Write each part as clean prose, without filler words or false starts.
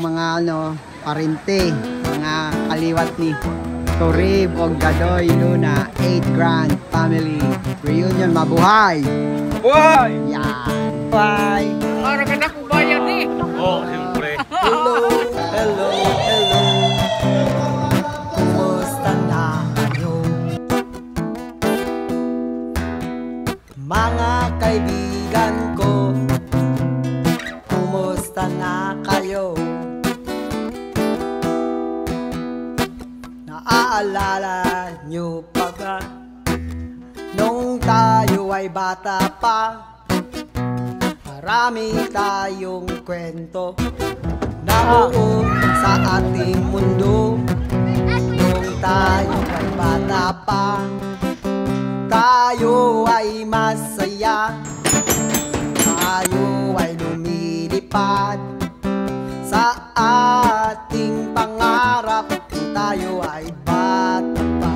mga parente, mga kaliwat ni Torib o Gadoy Luna, 8 Grand Family Reunion. Mabuhay! Buhay! Yan! Bye! Para ka na kung bayan eh! Oo, siyempre. Hello! Hello! Hello! Kumusta na kayo? Mga kaibigan ko, kumusta na kayo? Naaalala nyo pa ba nung tayo ay bata pa? Marami tayong kwento na buo sa ating mundo. Nung tayo ay bata pa, tayo ay masaya, tayo ay lumilipad sa ating pangarap. Tayo ay bata pa,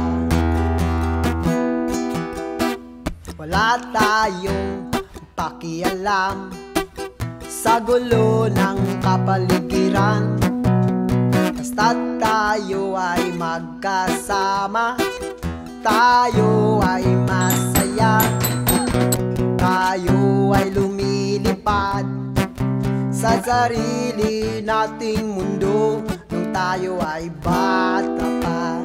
wala tayong pakialam sa gulo ng kapaligiran. Basta tayo ay magkasama, tayo ay masaya, tayo ay lumilipad sa sarili nating mundo. Nung tayo ay bata pa,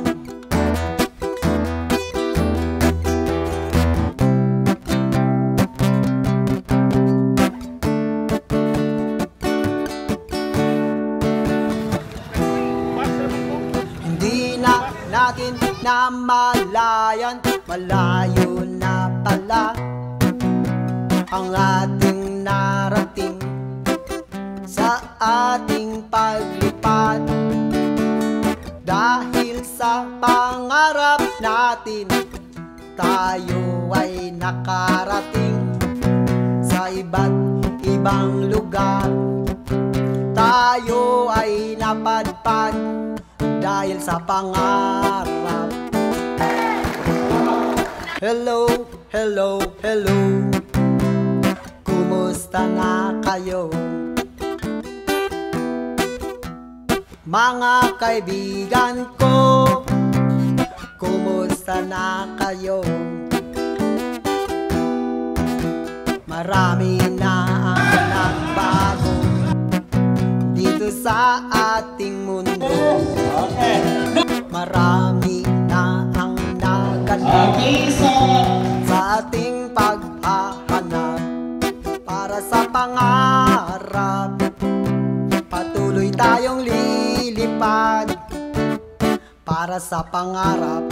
hindi na natin namalayan, malayo na pala ang ating narating sa ating paglipad. Dahil sa pangarap natin, tayo ay nakarating sa iba't ibang lugar. Tayo ay napadpad dahil sa pangarap. Hello, hello, hello, kumusta na kayo? Mga kaibigan ko, kumusta na kayo? Marami na ang nagbago dito sa ating mundo. Marami na ang naganap sa ating paghahanap para sa pangarap. Patuloy tayong lilipad para sa pangarap.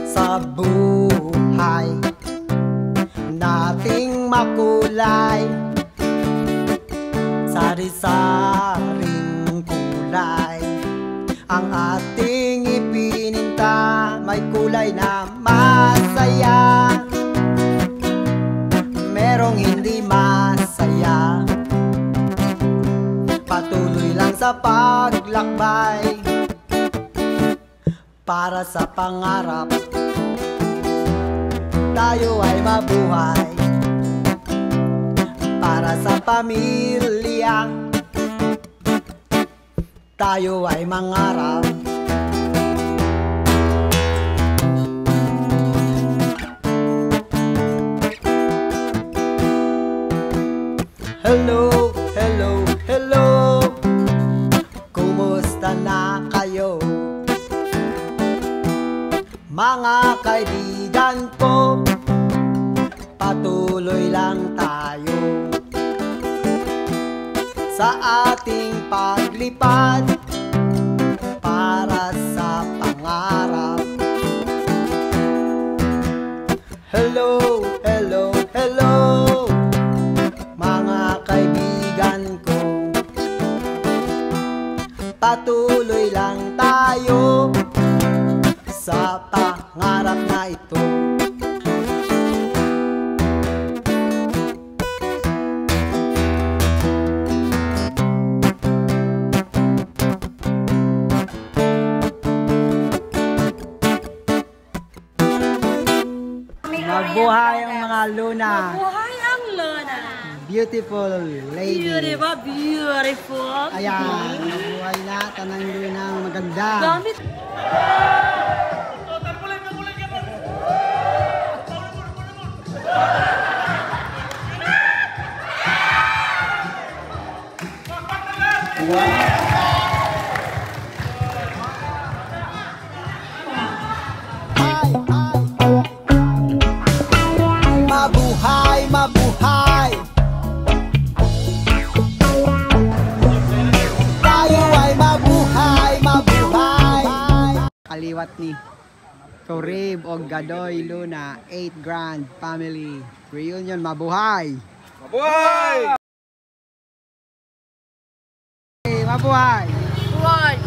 Sa buhay nating makulay, sari-saring kulay ang ating ipininta. May kulay na masaya, merong hindi masaya. Patuloy lang sa paglakbay para sa pangarap. Tayo ay mabuhay para sa pamilya. Tayo ay mangarap. Hello, hello, hello, kumusta na kayo? Mga kaibigan ko, patuloy lang tayo sa ating paglipad para sa pangarap. Hello, hello, hello, mga kaibigan ko, patuloy lang tayo sa pangarap na ito. Mabuhay ang mga Luna. Mabuhay ang Luna. beautiful lady. Beautiful, beautiful. Ayan, mabuhay na, tanang lunang maganda. Gamit. Mabuhay, mabuhay. Tayo ay mabuhay, mabuhay. Kaliwat ni Torib og Gadoy Luna, 8 Grand Family Reunion, mabuhay. Mabuhay! Mabuhay. One.